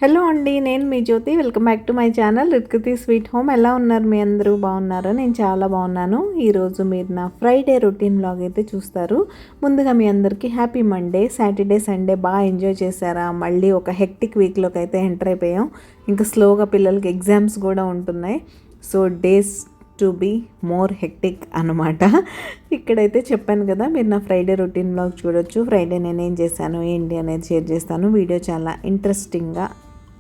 Hello అండి, నేను మీ Jyothi. Welcome back to my channel Ritkriti sweet home. ఎలా ఉన్నారు మీ అందరూ? బాగున్నారా? నేను చాలా బాగున్నాను. ఈరోజు మీరు నా ఫ్రైడే రొటీన్ వ్లాగ్ అయితే చూస్తారు. ముందుగా మీ అందరికీ హ్యాపీ మండే. సాటర్డే సండే బాగా ఎంజాయ్ చేశారా? మళ్ళీ ఒక హెక్టిక్ వీక్లోకి అయితే ఎంటర్ అయిపోయాం. ఇంకా స్లోగా పిల్లలకి ఎగ్జామ్స్ కూడా ఉంటున్నాయి. So days to be more hectic అనమాట. ఇక్కడైతే చెప్పాను కదా, మీరు నా ఫ్రైడే రొటీన్ వ్లాగ్ చూడొచ్చు. ఫ్రైడే నేనేం చేశాను ఏంటి అనేది షేర్ చేస్తాను. వీడియో చాలా ఇంట్రెస్టింగ్గా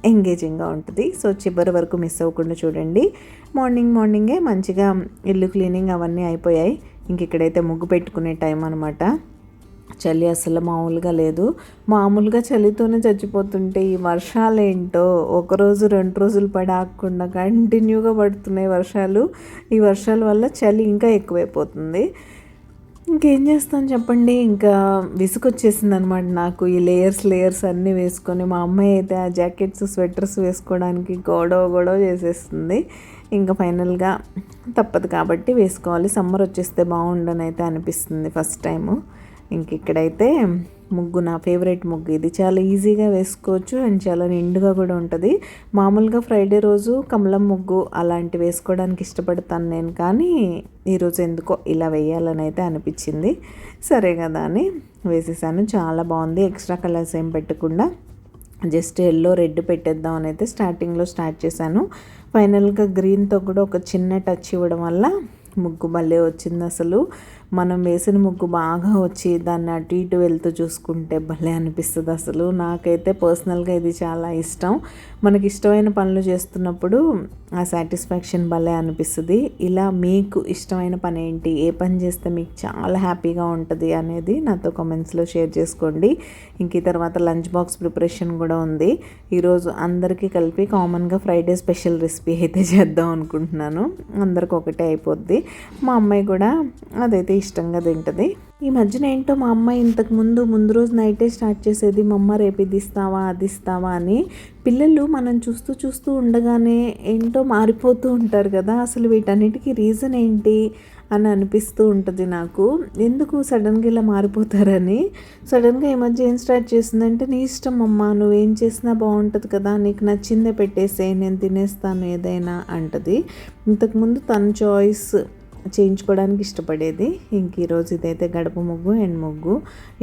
ఎంగేజింగ్గా ఉంటుంది. సో చివరి వరకు మిస్ అవ్వకుండా చూడండి. మార్నింగే మంచిగా ఇల్లు క్లీనింగ్ అవన్నీ అయిపోయాయి. ఇంక ఇక్కడైతే ముగ్గు పెట్టుకునే టైం అనమాట. చలి అసలు మామూలుగా లేదు. మామూలుగా చలితోనే చచ్చిపోతుంటే ఈ వర్షాలు ఏంటో ఒకరోజు 2 రోజులు పడి ఆగకుండా కంటిన్యూగా పడుతున్నాయి వర్షాలు. ఈ వర్షాల వల్ల చలి ఇంకా ఎక్కువైపోతుంది. ఇంకేం చేస్తాను చెప్పండి, ఇంకా విసుకొచ్చేసింది అనమాట నాకు. ఈ లేయర్స్ అన్నీ వేసుకొని, మా అమ్మాయి అయితే ఆ జాకెట్స్ స్వెటర్స్ వేసుకోవడానికి గొడవ చేసేస్తుంది. ఇంకా ఫైనల్గా తప్పదు కాబట్టి వేసుకోవాలి. సమ్మర్ వచ్చేస్తే బాగుండని అయితే అనిపిస్తుంది ఫస్ట్ టైము. ఇంక ఇక్కడైతే ముగ్గు, నా ఫేవరెట్ ముగ్గు ఇది. చాలా ఈజీగా వేసుకోవచ్చు అండ్ చాలా నిండుగా కూడా ఉంటుంది. మామూలుగా ఫ్రైడే రోజు కమలం ముగ్గు అలాంటివి వేసుకోవడానికి ఇష్టపడతాను నేను, కానీ ఈరోజు ఎందుకో ఇలా వేయాలని అయితే అనిపించింది. సరే కదా అని వేసేసాను. చాలా బాగుంది. ఎక్స్ట్రా కలర్స్ ఏం పెట్టకుండా జస్ట్ ఎల్లో రెడ్ పెట్టేద్దాం అని అయితే స్టార్టింగ్లో స్టార్ట్ చేశాను. ఫైనల్గా గ్రీన్తో కూడా ఒక చిన్న టచ్ ఇవ్వడం వల్ల ముగ్గు భలే వచ్చింది. అసలు మనం వేసిన ముగ్గు బాగా వచ్చి దాన్ని అటు ఇటు వెళ్తూ చూసుకుంటే భలే అనిపిస్తుంది. అసలు నాకైతే పర్సనల్గా ఇది చాలా ఇష్టం. మనకి ఇష్టమైన పనులు చేస్తున్నప్పుడు ఆ సాటిస్ఫాక్షన్ భలే అనిపిస్తుంది. ఇలా మీకు ఇష్టమైన పని ఏంటి, ఏ పని చేస్తే మీకు చాలా హ్యాపీగా ఉంటుంది అనేది నాతో కామెంట్స్లో షేర్ చేసుకోండి. ఇంక ఈ తర్వాత లంచ్ బాక్స్ ప్రిపరేషన్ కూడా ఉంది. ఈరోజు అందరికీ కలిపి కామన్గా ఫ్రైడే స్పెషల్ రెసిపీ అయితే చేద్దాం అనుకుంటున్నాను. అందరికి ఒకటే అయిపోద్ది. మా అమ్మాయి కూడా అదైతే ఇష్టంగా తింటుంది. ఈ మధ్యన ఏంటో మా అమ్మాయి ఇంతకు ముందు రోజు నైటే స్టార్ట్ చేసేది, మా అమ్మ రేపు ఇది ఇస్తావా అది ఇస్తావా అని. పిల్లలు మనం చూస్తూ ఉండగానే ఏంటో మారిపోతూ ఉంటారు కదా. అసలు వీటన్నిటికీ రీజన్ ఏంటి అని అనిపిస్తూ ఉంటుంది నాకు. ఎందుకు సడన్గా ఇలా మారిపోతారని. సడన్గా ఈ మధ్య ఏం స్టార్ట్ చేసిందంటే, నీ ఇష్టం అమ్మ, నువ్వేం చేసినా బాగుంటుంది కదా, నీకు నచ్చిందే పెట్టేసే, నేను తినేస్తాను ఏదైనా అంటది. ఇంతకుముందు తన చాయిస్ చేయించుకోవడానికి ఇష్టపడేది. ఇంక ఈరోజు ఇదైతే గడప ముగ్గు అండ్ ముగ్గు.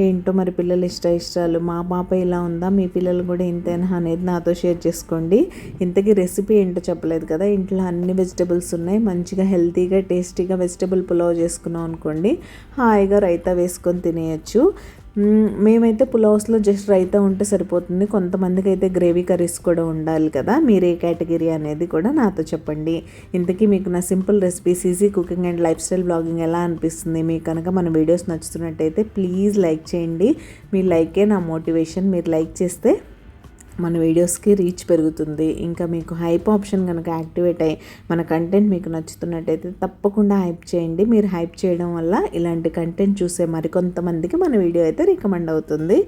ఏంటో మరి పిల్లల ఇష్టాలు, మా పాప ఇలా ఉందా, మీ పిల్లలు కూడా ఇంతేనా అనేది నాతో షేర్ చేసుకోండి. ఇంతకీ రెసిపీ ఏంటో చెప్పలేదు కదా. ఇంట్లో అన్ని వెజిటబుల్స్ ఉన్నాయి. మంచిగా హెల్తీగా టేస్టీగా వెజిటబుల్ పులావ్ చేసుకున్నాం అనుకోండి, హాయిగా రైతా వేసుకొని తినేయచ్చు. మేమైతే పులావ్స్లో జస్ట్ రైతా ఉంటే సరిపోతుంది. కొంతమందికి అయితే గ్రేవీ కర్రీస్ కూడా ఉండాలి కదా. మీరే కేటగిరీ అనేది కూడా నాతో చెప్పండి. ఇంతకీ మీకు నా simple recipes, easy cooking and life style blogging ఎలా అనిపిస్తుంది? మీకు కనుక మన వీడియోస్ నచ్చుతున్నట్టయితే ప్లీజ్ లైక్ చేయండి. మీ లైకే నా మోటివేషన్. మీరు లైక్ చేస్తే మన వీడియోస్కి రీచ్ పెరుగుతుంది. ఇంకా మీకు హైప్ ఆప్షన్ కనుక యాక్టివేట్ అయ్యి మన కంటెంట్ మీకు నచ్చుతున్నట్టయితే తప్పకుండా హైప్ చేయండి. మీరు హైప్ చేయడం వల్ల ఇలాంటి కంటెంట్ చూసే మరికొంతమందికి మన వీడియో అయితే రికమెండ్ అవుతుంది.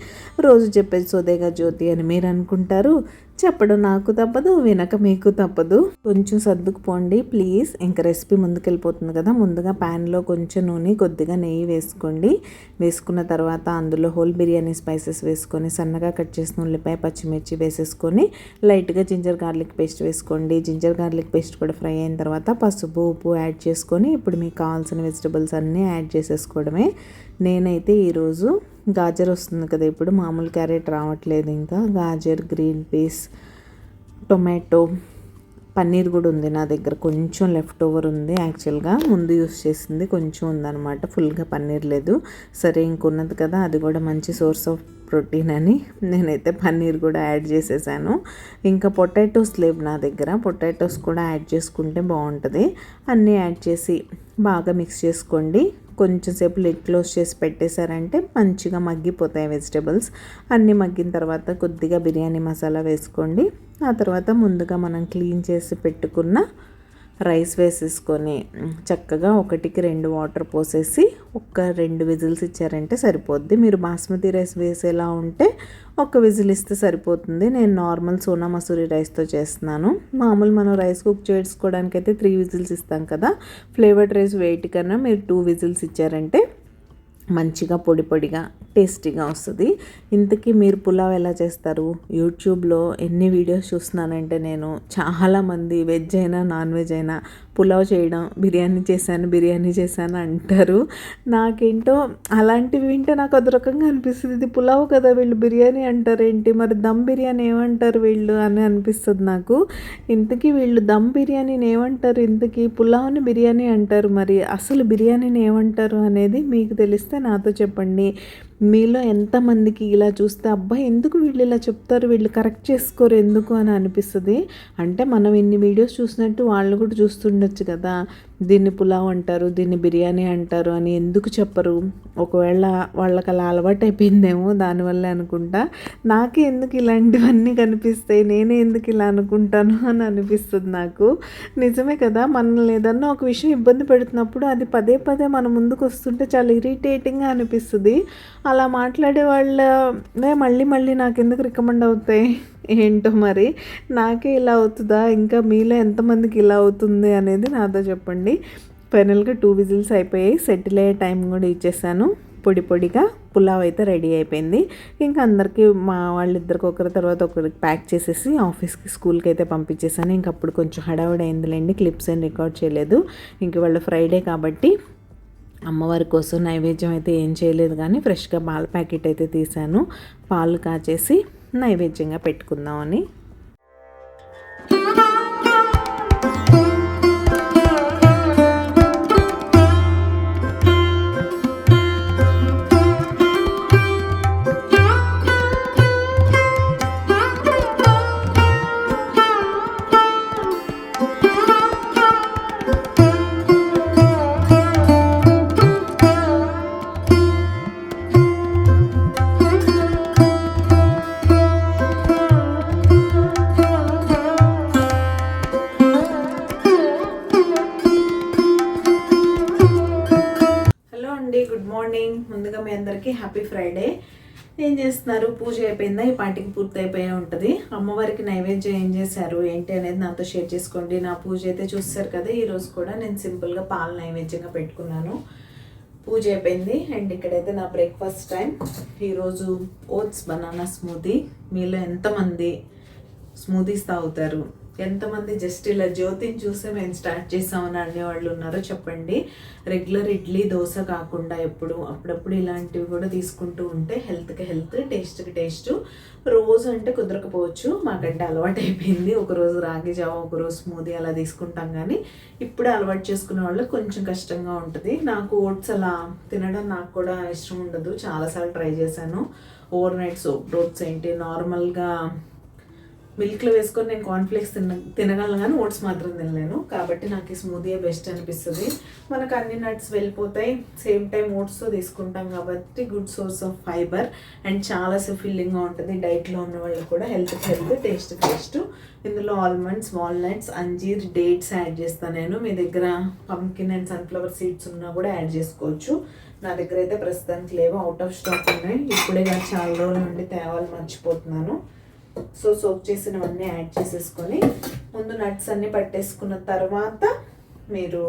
రోజు చెప్పేది సోదేగా జ్యోతి అని మీరు అనుకుంటారు. చెప్పడం నాకు తప్పదు, వినక మీకు తప్పదు. కొంచెం సర్దుకుపోండి ప్లీజ్. ఇంకా రెసిపీ ముందుకెళ్ళిపోతుంది కదా. ముందుగా ప్యాన్లో కొంచెం నూనె, కొద్దిగా నెయ్యి వేసుకోండి. వేసుకున్న తర్వాత అందులో హోల్ బిర్యానీ స్పైసెస్ వేసుకొని, సన్నగా కట్ చేసిన ఉల్లిపాయ, పచ్చిమిర్చి వేసేసుకొని, లైట్గా జింజర్ గార్లిక్ పేస్ట్ వేసుకోండి. జింజర్ గార్లిక్ పేస్ట్ కూడా ఫ్రై అయిన తర్వాత పసుపు, ఉప్పు యాడ్ చేసుకొని, ఇప్పుడు మీకు కావాల్సిన వెజిటబుల్స్ అన్నీ యాడ్ చేసేసుకోవడమే. నేనైతే ఈరోజు గాజర్ వస్తుంది కదా, ఇప్పుడు మామూలు క్యారెట్ రావట్లేదు. ఇంకా gajar, green peas, tomato, paneer కూడా ఉంది నా దగ్గర. కొంచెం లెఫ్ట్ ఓవర్ ఉంది. యాక్చువల్గా ముందు యూస్ చేసింది కొంచెం ఉందన్నమాట, ఫుల్గా పన్నీర్ లేదు. సరే ఇంకున్నది కదా, అది కూడా మంచి సోర్స్ ఆఫ్ ప్రోటీన్ అని నేనైతే పన్నీర్ కూడా యాడ్ చేసేసాను. ఇంకా పొటాటోస్ లేవు నా దగ్గర. పొటాటోస్ కూడా యాడ్ చేసుకుంటే బాగుంటుంది. అన్నీ యాడ్ చేసి బాగా మిక్స్ చేసుకోండి. కొంచెం సేపు లిడ్ క్లోజ్ చేసి పెట్టేశారంటే మంచిగా మగ్గిపోతాయి వెజిటబుల్స్. అన్నీ మగ్గిన తర్వాత కొద్దిగా బిర్యానీ మసాలా వేసుకోండి. ఆ తర్వాత ముందుగా మనం క్లీన్ చేసి పెట్టుకున్న రైస్ వేసేసుకొని చక్కగా 1-2 వాటర్ పోసేసి ఒక 2 విజిల్స్ ఇచ్చారంటే సరిపోద్ది. మీరు బాస్మతి రైస్ వేసేలా ఉంటే ఒక విజిల్ ఇస్తే సరిపోతుంది. నేను నార్మల్ సోనా మసూరి రైస్తో చేస్తున్నాను. మామూలు మనం రైస్ కుక్ చేసుకోవడానికి అయితే 3 విజిల్స్ ఇస్తాం కదా. ఫ్లేవర్డ్ రైస్ వెయిట్ కన్నా మీరు 2 విజిల్స్ ఇచ్చారంటే మంచిగా పొడి పొడిగా టేస్టీగా వస్తుంది. ఇంతకీ మీరు పులావ్ ఎలా చేస్తారు? యూట్యూబ్లో ఎన్ని వీడియోస్ చూస్తున్నానంటే నేను చాలామంది వెజ్ అయినా నాన్ వెజ్ అయినా పులావ్ చేయడం, బిర్యానీ చేశాను అంటారు. నాకేంటో అలాంటివి వింటే నాకు అది రకంగా అనిపిస్తుంది. ఇది పులావ్ కదా, వీళ్ళు బిర్యానీ అంటారేంటి, మరి దమ్ బిర్యానీ ఏమంటారు వీళ్ళు అని అనిపిస్తుంది నాకు. ఇంతకీ వీళ్ళు దమ్ బిర్యానీని ఏమంటారు, ఇంతకీ పులావ్ని బిర్యానీ అంటారు, మరి అసలు బిర్యానీని ఏమంటారు అనేది మీకు తెలిస్తే నాతో చెప్పండి. మీలో ఎంతమందికి ఇలా చూస్తే అబ్బా ఎందుకు వీళ్ళు ఇలా చెప్తారు, వీళ్ళు కరెక్ట్ చేసుకోరు ఎందుకు అని అనిపిస్తుంది. అంటే మనం ఇన్ని వీడియోస్ చూసినట్టు వాళ్ళు కూడా చూస్తుండొచ్చు కదా. దీన్ని పులావ్ అంటారు, దీన్ని బిర్యానీ అంటారు అని ఎందుకు చెప్పరు? ఒకవేళ వాళ్ళకి అలా అలవాటు అయిపోయిందేమో, దానివల్లే అనుకుంటా. నాకే ఎందుకు ఇలాంటివన్నీ కనిపిస్తాయి, నేనే ఎందుకు ఇలా అనుకుంటాను అని అనిపిస్తుంది నాకు. నిజమే కదా, మనల్ని ఏదన్నా ఒక విషయం ఇబ్బంది పెడుతున్నప్పుడు అది పదే పదే మన ముందుకు వస్తుంటే చాలా ఇరిటేటింగ్గా అనిపిస్తుంది. అలా మాట్లాడే వాళ్ళే మళ్ళీ మళ్ళీ నాకెందుకు రికమెండ్ అవుతాయి ఏంటో మరి. నాకే ఇలా అవుతుందా, ఇంకా మీలో ఎంతమందికి ఇలా అవుతుంది అనేది నాతో చెప్పండి. ఫైనల్గా 2 విజిల్స్ అయిపోయాయి. సెటిల్ అయ్యే టైం కూడా ఇచ్చేసాను. పొడి పొడిగా పులావ్ అయితే రెడీ అయిపోయింది. ఇంకా అందరికీ మా వాళ్ళిద్దరికి ఒకరి తర్వాత ఒకరికి ప్యాక్ చేసేసి ఆఫీస్కి స్కూల్కి అయితే పంపించేసాను. ఇంక అప్పుడు కొంచెం హడావిడి అయిందిలేండి, క్లిప్స్ ఏం రికార్డ్ చేయలేదు. ఇంక వాళ్ళు ఫ్రైడే కాబట్టి అమ్మవారి కోసం నైవేద్యం అయితే ఏం చేయలేదు, కానీ ఫ్రెష్గా పాల ప్యాకెట్ అయితే తీసాను. పాలు కాచేసి నైవేద్యంగా పెట్టుకుందామని. Good morning. ముందుగా మీ అందరికీ హ్యాపీ ఫ్రైడే. ఏం చేస్తున్నారు? పూజ అయిపోయిందా? ఈ పాటికి పూర్తి అయిపోయే ఉంటుంది. అమ్మవారికి నైవేద్యం ఏం చేశారు ఏంటి అనేది నాతో షేర్ చేసుకోండి. నా పూజ అయితే చూస్తారు కదా, ఈరోజు కూడా నేను సింపుల్గా పాలు నైవేద్యంగా పెట్టుకున్నాను. పూజ అయిపోయింది. అండ్ ఇక్కడైతే నా బ్రేక్ఫాస్ట్ టైం. ఈరోజు ఓట్స్ బనానా స్మూదీ. మీలో ఎంతమంది స్మూదీస్ తాగుతారు? ఎంతమంది జస్ట్ ఇలా జ్యోతిని చూసే మేము స్టార్ట్ చేసామని అనేవాళ్ళు ఉన్నారో చెప్పండి. రెగ్యులర్ ఇడ్లీ దోశ కాకుండా అప్పుడప్పుడు ఇలాంటివి కూడా తీసుకుంటూ ఉంటే హెల్త్కి హెల్త్, టేస్ట్కి టేస్ట్. రోజు అంటే కుదరకపోవచ్చు, మాకంటే అలవాటు అయిపోయింది. ఒకరోజు రాగి జావ, ఒకరోజు స్మూదీ అలా తీసుకుంటాం. కానీ ఇప్పుడే అలవాటు చేసుకునే వాళ్ళకి కొంచెం కష్టంగా ఉంటుంది. నాకు ఓట్స్ అలా తినడం నాకు కూడా ఇష్టం ఉండదు. చాలాసార్లు ట్రై చేశాను. ఓవర్ నైట్ సోప్ ఓట్స్ ఏంటి నార్మల్గా మిల్క్లో వేసుకొని నేను కార్న్ఫ్లేక్స్ తినగలను, కానీ ఓట్స్ మాత్రం తినలేను. కాబట్టి నాకు ఈ స్మూదీ బెస్ట్ అనిపిస్తుంది. మనకు అన్ని నట్స్ వెళ్ళిపోతాయి, సేమ్ టైం ఓట్స్తో తీసుకుంటాం కాబట్టి good source of fibre and చాలా ఫిల్లింగ్గా ఉంటుంది. డైట్లో ఉన్న వాళ్ళు కూడా హెల్త్కి హెల్త్, టేస్ట్కి టేస్ట్. ఇందులో ఆల్మండ్స్, వాల్నట్స్, అంజీర్, డేట్స్ యాడ్ చేస్తాను నేను. మీ దగ్గర పంకిన్ అండ్ సన్ఫ్లవర్ సీడ్స్ ఉన్నా కూడా యాడ్ చేసుకోవచ్చు. నా దగ్గర అయితే ప్రస్తుతానికి లేవు, అవుట్ ఆఫ్ స్టాక్ ఉన్నాయి. ఇప్పుడే కానీ చాలా రోజుల నుండి తేవాలి మర్చిపోతున్నాను. సో సోక్ చేసినవన్నీ యాడ్ చేసేసుకొని ముందు నట్స్ అన్నీ పట్టేసుకున్న తర్వాత మీరు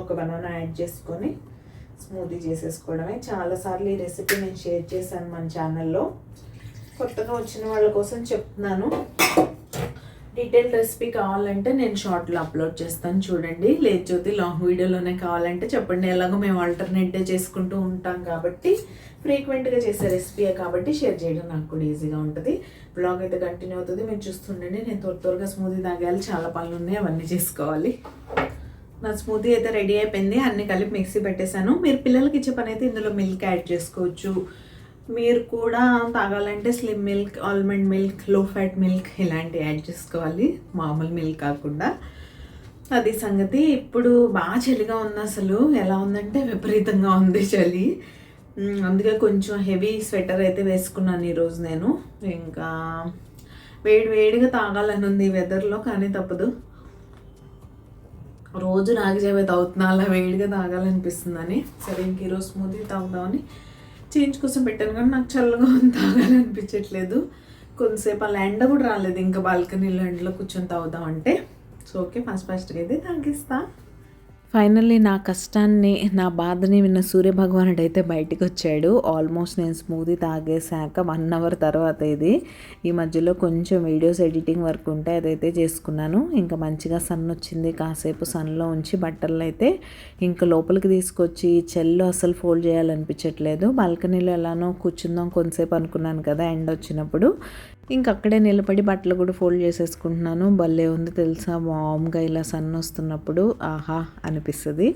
ఒక బనానా యాడ్ చేసుకొని స్మూదీ చేసేసుకోవడమే. చాలాసార్లు ఈ రెసిపీ నేను షేర్ చేశాను మన ఛానల్లో. కొత్తగా వచ్చిన వాళ్ళ కోసం చెప్తున్నాను. డీటెయిల్ రెసిపీ కావాలంటే నేను షార్ట్లో అప్లోడ్ చేస్తాను, చూడండి. లేదు జ్యోతి లాంగ్ వీడియోలోనే కావాలంటే చెప్పండి. ఎలాగో మేము ఆల్టర్నేట్ డే చేసుకుంటూ ఉంటాం కాబట్టి, ఫ్రీక్వెంట్గా చేసే రెసిపీయే కాబట్టి షేర్ చేయడం నాకు కూడా ఈజీగా ఉంటుంది. బ్లాగ్ అయితే కంటిన్యూ అవుతుంది, మీరు చూస్తుండండి. నేను త్వరగా స్మూదీ తాగాలి, చాలా పనులు ఉన్నాయి, అవన్నీ చేసుకోవాలి. నా స్మూదీ అయితే రెడీ అయిపోయింది. అన్ని కలిపి మిక్సీ పెట్టేశాను. మీరు పిల్లలకి ఇచ్చే పని అయితే ఇందులో మిల్క్ యాడ్ చేసుకోవచ్చు. మీరు కూడా తాగాలంటే స్లిమ్ మిల్క్, ఆల్మండ్ మిల్క్, లో ఫ్యాట్ మిల్క్ ఇలాంటివి యాడ్ చేసుకోవాలి, మామూలు మిల్క్ కాకుండా. అది సంగతి. ఇప్పుడు బాగా చలిగా ఉంది. అసలు ఎలా ఉందంటే విపరీతంగా ఉంది చలి. అందుకే కొంచెం హెవీ స్వెటర్ అయితే వేసుకున్నాను ఈరోజు నేను. ఇంకా వేడిగా తాగాలని ఉంది ఈ వెదర్లో, కానీ తప్పదు. రోజు రాగి జావే తాగుతున్నా, అలా వేడిగా తాగాలనిపిస్తుందని. సరే ఇంక ఈరోజు స్మూతీ తాగుదామని చేంజ్ కోసం పెట్టాను, కానీ నాకు చల్లగా తాగాలనిపించట్లేదు. కొంతసేపు అలా ఎండ కూడా రాలేదు, ఇంకా బాల్కనీలో ఎండలో కూర్చొని తాగుదామంటే. సో ఓకే, ఫాస్ట్గా అయితే తాగిస్తా. ఫైనల్లీ నా కష్టాన్ని, నా బాధని విన్న సూర్యభగవానుడు అయితే బయటికి వచ్చాడు. ఆల్మోస్ట్ నేను స్మూతీ తాగేసాక 1 అవర్ తర్వాత ఇది. ఈ మధ్యలో కొంచెం వీడియోస్ ఎడిటింగ్ వర్క్ ఉంటే అదైతే చేసుకున్నాను. ఇంకా మంచిగా సన్ వచ్చింది, కాసేపు సన్లో ఉంచి బట్టలు అయితే ఇంకా లోపలికి తీసుకొచ్చి చెల్లో అసలు ఫోల్డ్ చేయాలనిపించట్లేదు. బాల్కనీలో ఎలానో కూర్చుందాం కొంతసేపు అనుకున్నాను కదా ఎండ వచ్చినప్పుడు. ఇంక అక్కడే నిలబడి బట్టలు కూడా ఫోల్డ్ చేసేసుకుంటున్నాను. భలే ఉంది తెలుసా, వామ్గా ఇలా సన్ వస్తున్నప్పుడు ఆహా అనిపిస్తుంది.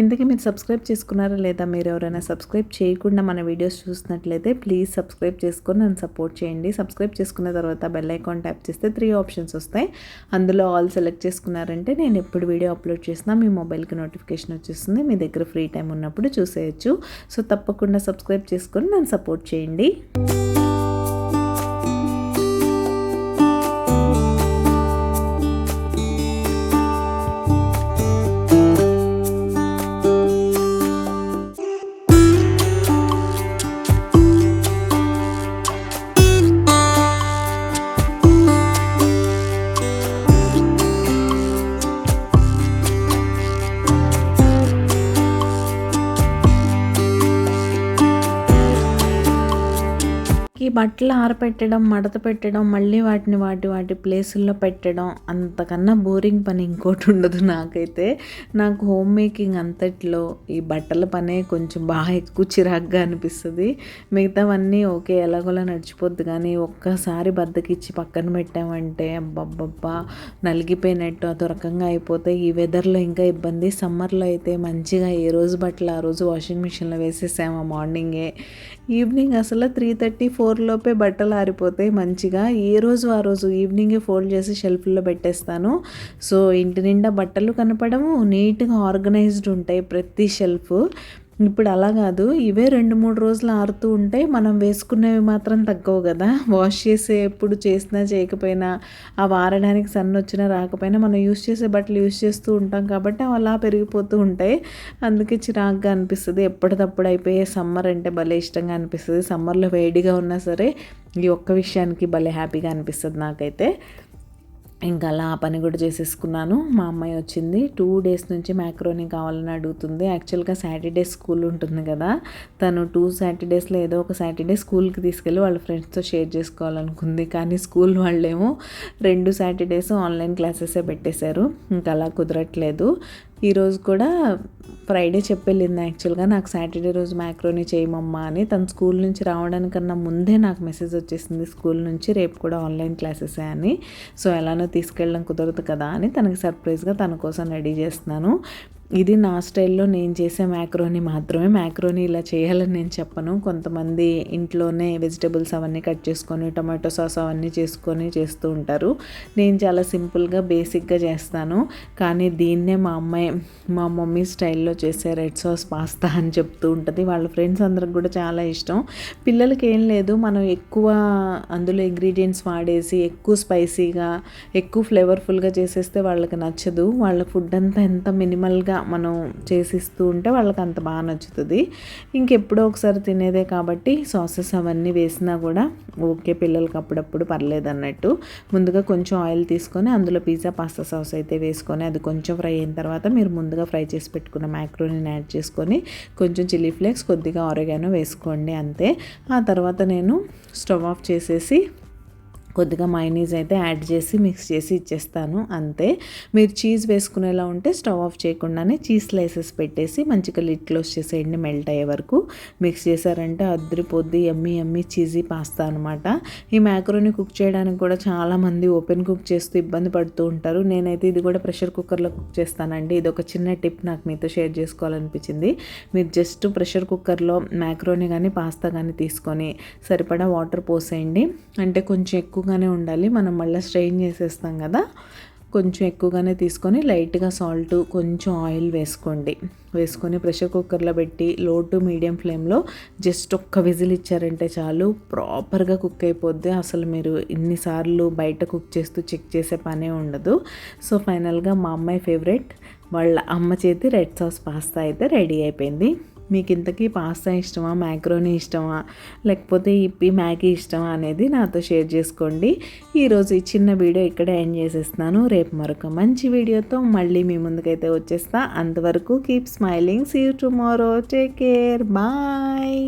ఇంతకీ మీరు సబ్స్క్రైబ్ చేసుకున్నారా లేదా? మీరు ఎవరైనా సబ్స్క్రైబ్ చేయకుండా మన వీడియోస్ చూసినట్లయితే ప్లీజ్ సబ్స్క్రైబ్ చేసుకొని నన్ను సపోర్ట్ చేయండి. సబ్స్క్రైబ్ చేసుకున్న తర్వాత బెల్ ఐకాన్ ట్యాప్ చేస్తే 3 ఆప్షన్స్ వస్తాయి. అందులో ఆల్ సెలెక్ట్ చేసుకున్నారంటే నేను ఎప్పుడు వీడియో అప్లోడ్ చేసినా మీ మొబైల్కి నోటిఫికేషన్ వచ్చేస్తుంది. మీ దగ్గర ఫ్రీ టైం ఉన్నప్పుడు చూసేయచ్చు. సో తప్పకుండా సబ్స్క్రైబ్ చేసుకొని నన్ను సపోర్ట్ చేయండి. ఈ బట్టలు ఆరపెట్టడం, మడత పెట్టడం, మళ్ళీ వాటిని వాటి ప్లేసుల్లో పెట్టడం, అంతకన్నా బోరింగ్ పని ఇంకోటి ఉండదు నాకైతే. నాకు హోమ్ మేకింగ్ అంతట్లో ఈ బట్టల పనే కొంచెం బాగా ఎక్కువ చిరాగ్గా అనిపిస్తుంది. మిగతావన్నీ ఓకే ఎలాగోలా నడిచిపోద్ది, కానీ ఒక్కసారి బద్దకిచ్చి పక్కన పెట్టామంటే అబ్బబ్బబ్బా నలిగిపోయినట్టు అదో రకంగా అయిపోతే. ఈ వెదర్లో ఇంకా ఇబ్బంది. సమ్మర్లో అయితే మంచిగా ఏ రోజు బట్టలు ఆ రోజు వాషింగ్ మిషన్లో వేసేసాము మార్నింగే. ఈవినింగ్ అసలు 3:30-4 లోపే బట్టలు ఆరిపోతాయి మంచిగా. ఏ రోజు ఆ రోజు ఈవినింగే ఫోల్డ్ చేసి షెల్ఫ్లో పెట్టేస్తాను. సో ఇంటి నిండా బట్టలు కనపడము, నీట్గా ఆర్గనైజ్డ్ ఉంటాయి ప్రతి షెల్ఫ్. ఇప్పుడు అలా కాదు, ఇవే 2-3 రోజులు ఆరుతూ ఉంటే మనం వేసుకునేవి మాత్రం తగ్గవు కదా. వాష్ చేసే ఎప్పుడు చేసినా చేయకపోయినా, ఆ వారడానికి సన్ వచ్చినా రాకపోయినా మనం యూస్ చేసే బట్టలు యూస్ చేస్తూ ఉంటాం కాబట్టి అవి అలా పెరిగిపోతూ ఉంటాయి. అందుకే చిరాగ్గా అనిపిస్తుంది. ఎప్పటికప్పుడు అయిపోయే సమ్మర్ అంటే భలే ఇష్టంగా అనిపిస్తుంది. సమ్మర్లో వేడిగా ఉన్నా సరే ఈ ఒక్క విషయానికి భలే హ్యాపీగా అనిపిస్తుంది నాకైతే. ఇంకా అలా ఆ పని కూడా చేసేసుకున్నాను. మా అమ్మాయి వచ్చింది, 2 డేస్ నుంచి మ్యాక్రోనీ కావాలని అడుగుతుంది. యాక్చువల్గా సాటర్డే స్కూల్ ఉంటుంది కదా, తను 2 సాటర్డేస్లో ఏదో ఒక సాటర్డే స్కూల్కి తీసుకెళ్ళి వాళ్ళ ఫ్రెండ్స్తో షేర్ చేసుకోవాలనుకుంది. కానీ స్కూల్ వాళ్ళేమో 2 సాటర్డేస్ ఆన్లైన్ క్లాసెసే పెట్టేశారు. ఇంకా అలా కుదరట్లేదు. ఈరోజు కూడా ఫ్రైడే చెప్పెళ్ళింది యాక్చువల్గా నాకు సాటర్డే రోజు మ్యాక్రోనీ చేయమమ్మా అని. తను స్కూల్ నుంచి రావడానికన్నా ముందే నాకు మెసేజ్ వచ్చేసింది స్కూల్ నుంచి, రేపు కూడా ఆన్లైన్ క్లాసెసే అని. సో ఎలానో తీసుకెళ్ళడం కుదరదు కదా అని తనకి సర్ప్రైజ్గా తన కోసం రెడీ చేస్తున్నాను. ఇది నా స్టైల్లో నేను చేసే మ్యాక్రోనీ మాత్రమే. మ్యాక్రోనీ ఇలా చేయాలని నేను చెప్పను. కొంతమంది ఇంట్లోనే వెజిటబుల్స్ అవన్నీ కట్ చేసుకొని టొమాటో సాస్ అవన్నీ చేసుకొని చేస్తూ ఉంటారు. నేను చాలా సింపుల్గా బేసిక్గా చేస్తాను. కానీ దీన్నే మా మమ్మీ స్టైల్లో చేసే రెడ్ సాస్ పాస్తా అని చెప్తూ ఉంటుంది. వాళ్ళ ఫ్రెండ్స్ అందరికి కూడా చాలా ఇష్టం. పిల్లలకి ఏం లేదు, మనం ఎక్కువ అందులో ఇంగ్రీడియంట్స్ వాడేసి ఎక్కువ స్పైసీగా ఎక్కువ ఫ్లేవర్ఫుల్గా చేసేస్తే వాళ్ళకి నచ్చదు. వాళ్ళ ఫుడ్ అంతా ఎంత మినిమల్గా మనం చేసిస్తూ ఉంటే వాళ్ళకి అంత బాగా నచ్చుతుంది. ఇంకెప్పుడో ఒకసారి తినేదే కాబట్టి సాసెస్ అవన్నీ వేసినా కూడా ఓకే, పిల్లలకి అప్పుడప్పుడు పర్లేదు అన్నట్టు. ముందుగా కొంచెం ఆయిల్ తీసుకొని అందులో పిజ్జా పాస్తా సాస్ అయితే వేసుకొని అది కొంచెం ఫ్రై అయిన తర్వాత మీరు ముందుగా ఫ్రై చేసి పెట్టుకున్న మ్యాక్రోనీని యాడ్ చేసుకొని కొంచెం చిల్లీ ఫ్లేక్స్, కొద్దిగా ఆరిగానో వేసుకోండి అంతే. ఆ తర్వాత నేను స్టవ్ ఆఫ్ చేసేసి కొద్దిగా మైనీస్ అయితే యాడ్ చేసి మిక్స్ చేసి ఇచ్చేస్తాను అంతే. మీరు చీజ్ వేసుకునేలా ఉంటే స్టవ్ ఆఫ్ చేయకుండానే చీజ్ స్లైసెస్ పెట్టేసి మంచిగా లిడ్ క్లోజ్ చేసేయండి. మెల్ట్ అయ్యే వరకు మిక్స్ చేశారంటే అద్దరిపోద్ది యమ్మీ చీజీ పాస్తా అనమాట. ఈ మ్యాక్రోనీ కుక్ చేయడానికి కూడా చాలామంది ఓపెన్ కుక్ చేస్తూ ఇబ్బంది పడుతూ ఉంటారు. నేనైతే ఇది కూడా ప్రెషర్ కుక్కర్లో కుక్ చేస్తానండి. ఇది ఒక చిన్న టిప్ నాకు మీతో షేర్ చేసుకోవాలనిపించింది. మీరు జస్ట్ ప్రెషర్ కుక్కర్లో మ్యాక్రోనీ కానీ పాస్తా కానీ తీసుకొని సరిపడా వాటర్ పోసేయండి. అంటే కొంచెం ఎక్కువగానే ఉండాలి, మనం మళ్ళీ స్ట్రెయిన్ చేసేస్తాం కదా. కొంచెం ఎక్కువగానే తీసుకొని లైట్గా సాల్ట్, కొంచెం ఆయిల్ వేసుకొని ప్రెషర్ కుక్కర్లో పెట్టి లో టు మీడియం ఫ్లేమ్లో జస్ట్ ఒక్క విజిల్ ఇచ్చారంటే చాలు, ప్రాపర్గా కుక్ అయిపోద్ది. అసలు మీరు ఇన్నిసార్లు బయట కుక్ చేస్తూ చెక్ చేసే పనే ఉండదు. సో ఫైనల్గా మా అమ్మాయి ఫేవరెట్ వాళ్ళ అమ్మ చేతి రెడ్ సాస్ పాస్తా అయితే రెడీ అయిపోయింది. మీకు ఇంతకీ పాస్తా ఇష్టమా, మ్యాక్రోనీ ఇష్టమా, లేకపోతే ఇప్పి మ్యాగీ ఇష్టమా అనేది నాతో షేర్ చేసుకోండి. ఈరోజు ఈ చిన్న వీడియో ఇక్కడే ఎండ్ చేసేస్తున్నాను. రేపు మరొక మంచి వీడియోతో మళ్ళీ మీ ముందుకైతే వచ్చేస్తా. అంతవరకు keep smiling. See you tomorrow. Take care. Bye.